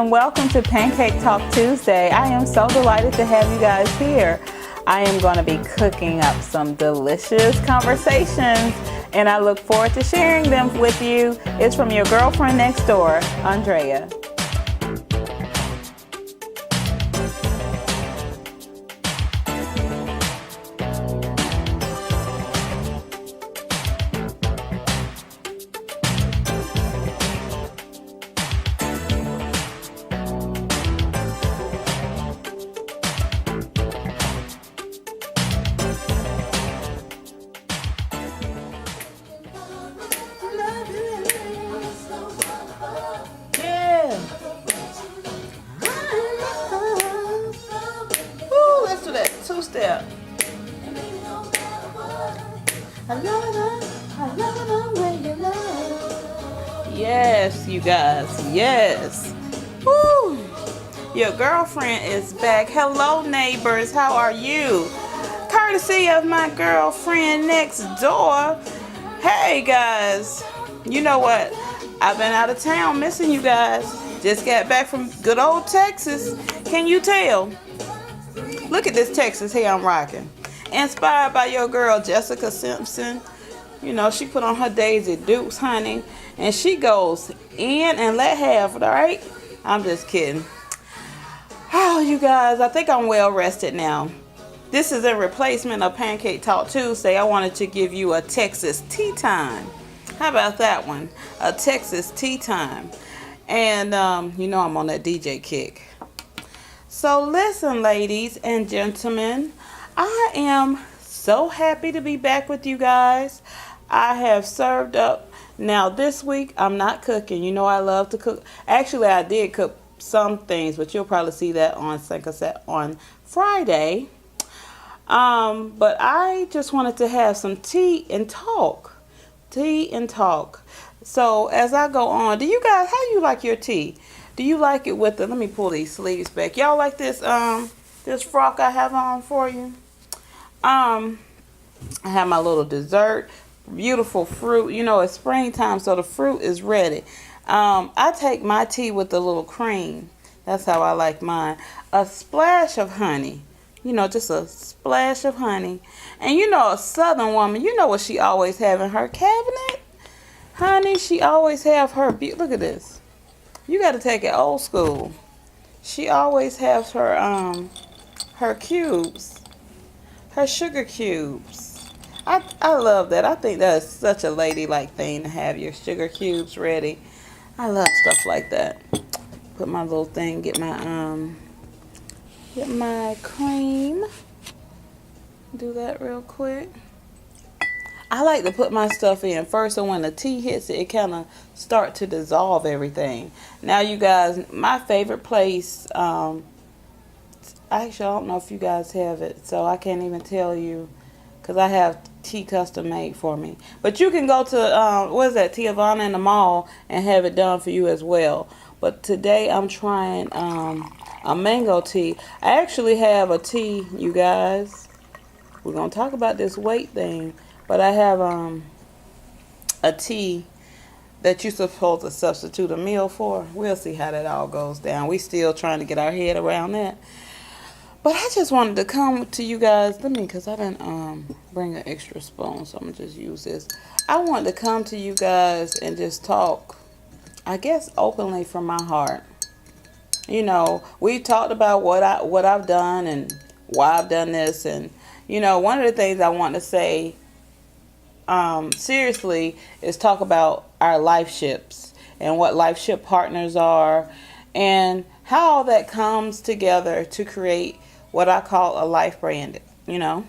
and welcome to Pancake Talk Tuesday. I am so delighted to have you guys here. I am going to be cooking up some delicious conversations, and I look forward to sharing them with you. It's from your girlfriend next door, Andrea. Two-step. Yes, you guys. Yes. Woo. Your girlfriend is back. Hello, neighbors. How are you? Courtesy of my girlfriend next door. Hey, guys. You know what? I've been out of town missing you guys. Just got back from good old Texas. Can you tell? Look at this Texas hair I'm rocking. Inspired by your girl, Jessica Simpson. You know, she put on her Daisy Dukes, honey. And she goes in and let have it, all right? I'm just kidding. Oh, you guys, I think I'm well rested now. This is a replacement of Pancake Talk Tuesday. I wanted to give you a Texas tea time. How about that one? A Texas tea time. And, you know I'm on that DJ kick. So listen, ladies and gentlemen, I am so happy to be back with you guys. I have served up. Now this week, I'm not cooking. You know I love to cook. Actually, I did cook some things, but you'll probably see that on Friday. But I just wanted to have some tea and talk. Tea and talk. So as I go on, do you guys, how do you like your tea? Do you like it with the, let me pull these sleeves back. Y'all like this this frock I have on for you? I have my little dessert, beautiful fruit. You know, it's springtime, so the fruit is ready. I take my tea with a little cream. That's how I like mine. A splash of honey. You know, just a splash of honey. And you know, a southern woman, you know what she always have in her cabinet? Honey, she always have her, look at this. You got to take it old school. She always has her her cubes, her sugar cubes. I love that. I think that's such a ladylike thing to have your sugar cubes ready. I love stuff like that. Put my little thing, get my cream. Do that real quick. I like to put my stuff in first, so when the tea hits it, it kind of start to dissolve everything. Now, you guys, my favorite place, actually, I don't know if you guys have it, so I can't even tell you, because I have tea custom made for me. But you can go to, what is that, Tijuana in the mall and have it done for you as well. But today, I'm trying a mango tea. I actually have a tea, you guys. We're going to talk about this weight thing. But I have a tea that you're supposed to substitute a meal for. We'll see how that all goes down. We still trying to get our head around that. But I just wanted to come to you guys. Because I didn't bring an extra spoon, so I'm going to just use this. I wanted to come to you guys and just talk, I guess, openly from my heart. You know, we talked about what I've done and why I've done this. And, you know, one of the things I want to say seriously is talk about our life ships and what life ship partners are and how all that comes together to create what I call a life brand, you know.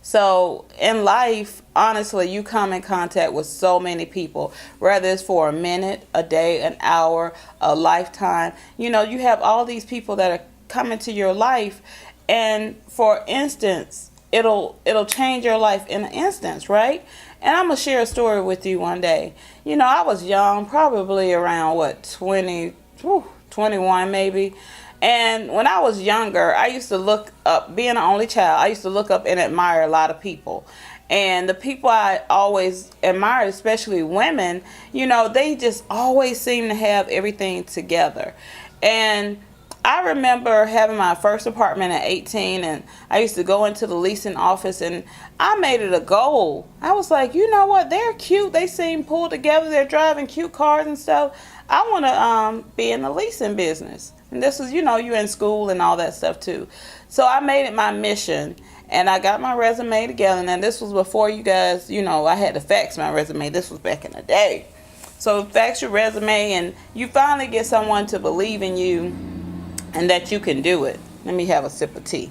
So in life, honestly, you come in contact with so many people, whether it's for a minute, a day, an hour, a lifetime. You know, you have all these people that are coming to your life, and for instance, it'll change your life in an instance, right? And I'm going to share a story with you one day. You know, I was young, probably around, 21 maybe. And when I was younger, I used to look up, being an only child, I used to look up and admire a lot of people. And the people I always admired, especially women, they just always seem to have everything together. And I remember having my first apartment at 18, and I used to go into the leasing office, and I made it a goal. I was like, you know what? They're cute. They seem pulled together. They're driving cute cars and stuff. I want to be in the leasing business. And this is, you're in school and all that stuff too. So I made it my mission, and I got my resume together. And this was before you guys, I had to fax my resume. This was back in the day. So fax your resume, and you finally get someone to believe in you and that you can do it. Let me have a sip of tea.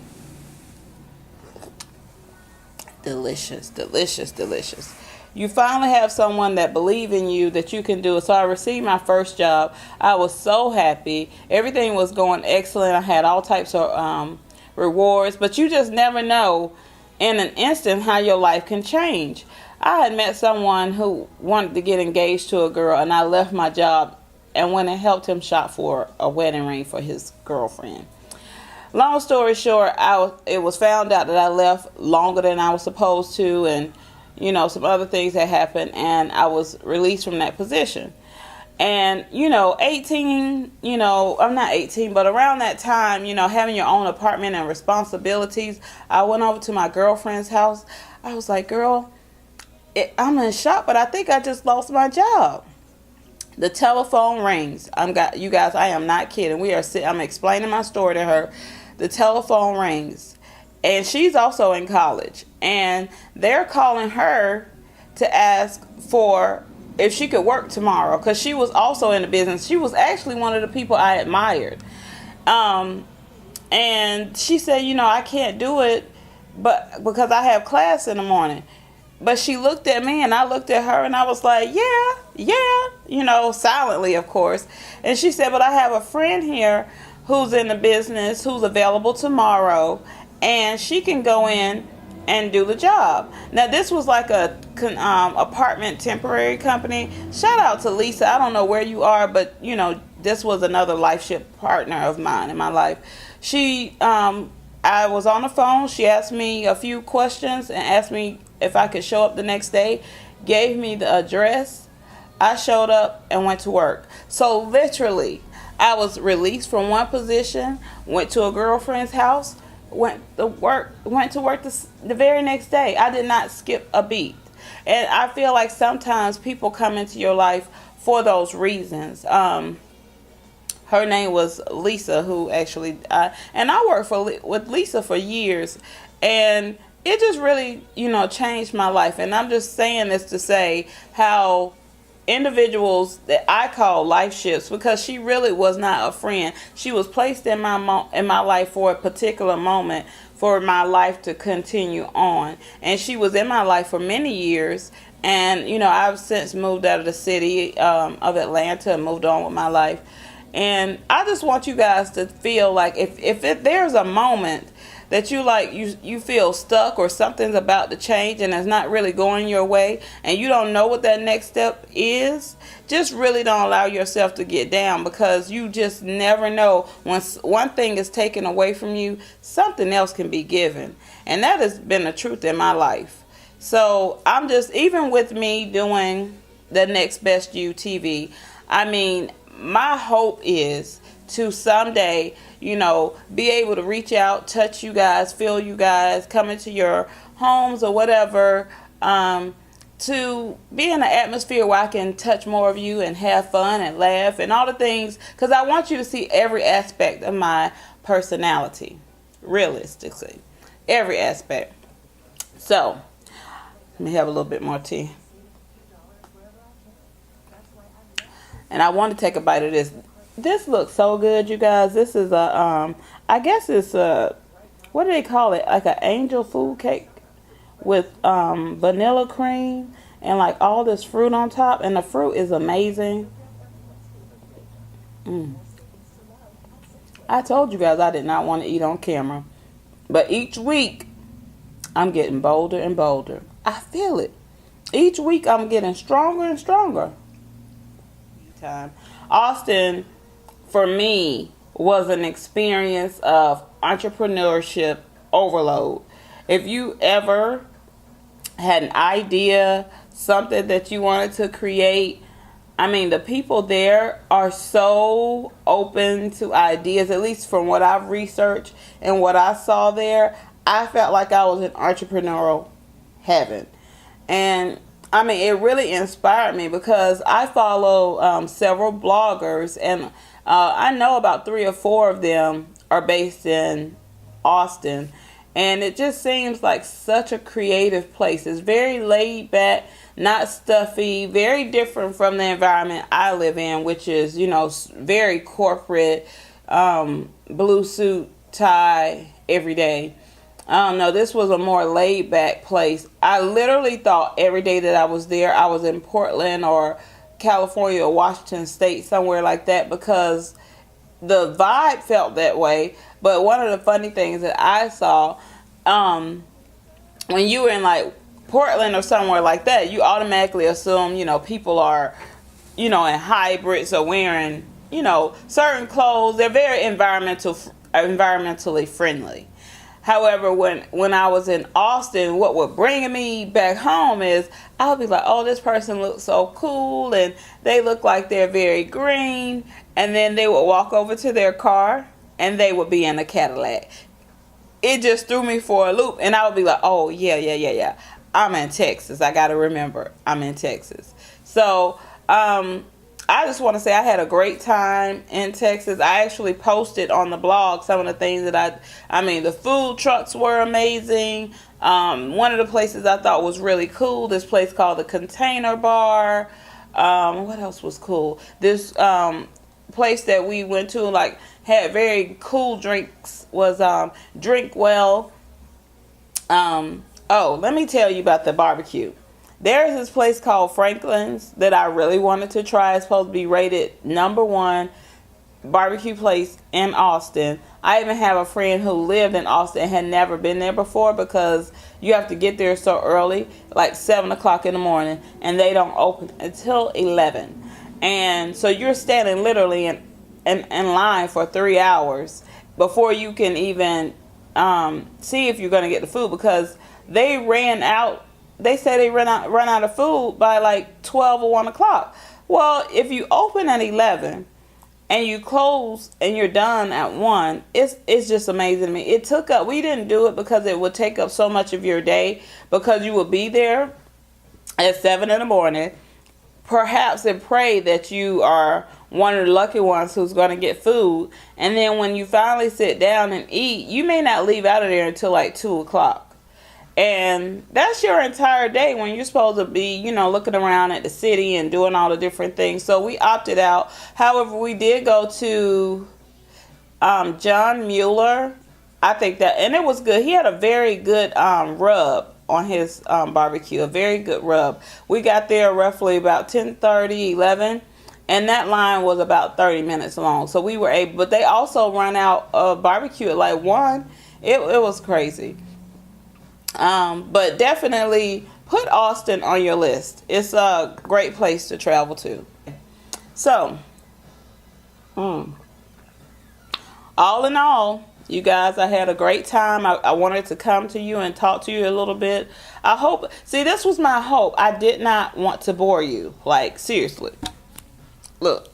Delicious, delicious, delicious. You finally have someone that believes in you that you can do it. So I received my first job. I was so happy. Everything was going excellent. I had all types of rewards. But you just never know in an instant how your life can change. I had met someone who wanted to get engaged to a girl, and I left my job and went and helped him shop for a wedding ring for his girlfriend. Long story short, it was found out that I left longer than I was supposed to, and some other things had happened, and I was released from that position. And 18, I'm not 18, but around that time, having your own apartment and responsibilities, I went over to my girlfriend's house. I was like, girl, I'm in shock, but I think I just lost my job. The telephone rings. You guys, I am not kidding. I'm explaining my story to her. The telephone rings, and she's also in college, and they're calling her to ask for if she could work tomorrow, because she was also in the business. She was actually one of the people I admired. And she said, I can't do it, but because I have class in the morning. But she looked at me, and I looked at her, and I was like, yeah, silently, of course. And she said, but I have a friend here who's in the business, who's available tomorrow, and she can go in and do the job. Now, this was like a apartment temporary company. Shout out to Lisa. I don't know where you are, but, this was another LifeShip partner of mine in my life. I was on the phone. She asked me a few questions and asked me if I could show up the next day, gave me the address. I showed up and went to work. So literally, I was released from one position, went to a girlfriend's house, went to work the very next day. I did not skip a beat. And I feel like sometimes people come into your life for those reasons. Her name was Lisa, who actually, and I worked with Lisa for years, and it just really, changed my life. And I'm just saying this to say how individuals that I call life shifts, because she really was not a friend. She was placed in my life for a particular moment for my life to continue on. And she was in my life for many years. And, I've since moved out of the city of Atlanta and moved on with my life. And I just want you guys to feel like if there's a moment that you feel stuck or something's about to change and it's not really going your way and you don't know what that next step is, just really don't allow yourself to get down, because you just never know. Once one thing is taken away from you, something else can be given. And that has been the truth in my life. So I'm just, even with me doing the Next Best You TV, my hope is to someday, be able to reach out, touch you guys, feel you guys, come into your homes or whatever, to be in an atmosphere where I can touch more of you and have fun and laugh and all the things, because I want you to see every aspect of my personality, realistically, every aspect. So, let me have a little bit more tea. And I want to take a bite of this. This looks so good, you guys. This is I guess it's what do they call it? Like an angel food cake with vanilla cream and like all this fruit on top. And the fruit is amazing. I told you guys I did not want to eat on camera. But each week, I'm getting bolder and bolder. I feel it. Each week, I'm getting stronger and stronger. Austin, for me, was an experience of entrepreneurship overload. If you ever had an idea, something that you wanted to create, I mean, the people there are so open to ideas, at least from what I've researched and what I saw there. I felt like I was in entrepreneurial heaven. And I mean, it really inspired me because I follow several bloggers, and I know about 3 or 4 of them are based in Austin. And it just seems like such a creative place. It's very laid back, not stuffy, very different from the environment I live in, which is, very corporate, blue suit, tie, every day. I don't know, this was a more laid back place. I literally thought every day that I was there, I was in Portland or California or Washington State, somewhere like that, because the vibe felt that way. But one of the funny things that I saw, when you were in like Portland or somewhere like that, you automatically assume, people are, in hybrids or wearing, certain clothes. They're very environmentally friendly. However, when I was in Austin, what would bring me back home is I would be like, oh, this person looks so cool, and they look like they're very green. And then they would walk over to their car, and they would be in a Cadillac. It just threw me for a loop, and I would be like, oh, yeah. I'm in Texas. I got to remember, I'm in Texas. So, I just want to say I had a great time in Texas. I actually posted on the blog some of the things that I mean, the food trucks were amazing. One of the places I thought was really cool, this place called the Container Bar. What else was cool? This place that we went to, like, had very cool drinks, was Drink Well. Oh, let me tell you about the barbecue. There's this place called Franklin's that I really wanted to try. It's supposed to be rated #1 barbecue place in Austin. I even have a friend who lived in Austin and had never been there before, because you have to get there so early, like 7 o'clock in the morning, and they don't open until 11. And so you're standing literally in line for 3 hours before you can even see if you're going to get the food, because they ran out. They say they run out of food by like 12 or 1 o'clock. Well, if you open at 11 and you close and you're done at 1, it's just amazing to me. We didn't do it because it would take up so much of your day, because you would be there at 7 in the morning, perhaps, and pray that you are one of the lucky ones who's going to get food. And then when you finally sit down and eat, you may not leave out of there until like 2 o'clock. And that's your entire day when you're supposed to be, looking around at the city and doing all the different things. So we opted out. However, we did go to John Mueller. I think that, and it was good. He had a very good rub on his barbecue, a very good rub. We got there roughly about 10:30, 11, and that line was about 30 minutes long. So we were able, but they also run out of barbecue at like 1. It was crazy. But definitely put Austin on your list. It's a great place to travel to. So, all in all, you guys, I had a great time. I wanted to come to you and talk to you a little bit. This was my hope. I did not want to bore you. Like, seriously. Look.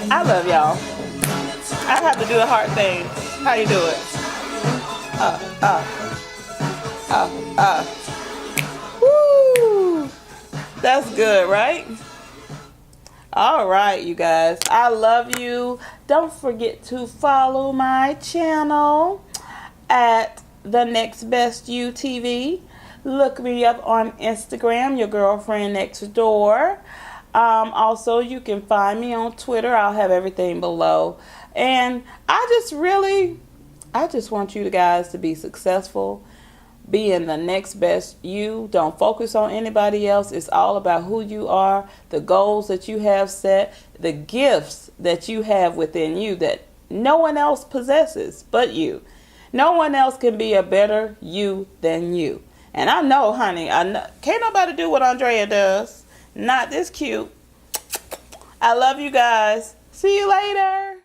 I love y'all. I have to do the hard thing. How you do it? Woo! That's good, right? All right, you guys. I love you. Don't forget to follow my channel at The Next Best You TV. Look me up on Instagram, Your Girlfriend Next Door. Also, you can find me on Twitter. I'll have everything below. And I just want you guys to be successful, being the next best you. Don't focus on anybody else. It's all about who you are, the goals that you have set, the gifts that you have within you that no one else possesses but you. No one else can be a better you than you. And I know, honey, can't nobody do what Andrea does. Not this cute. I love you guys. See you later.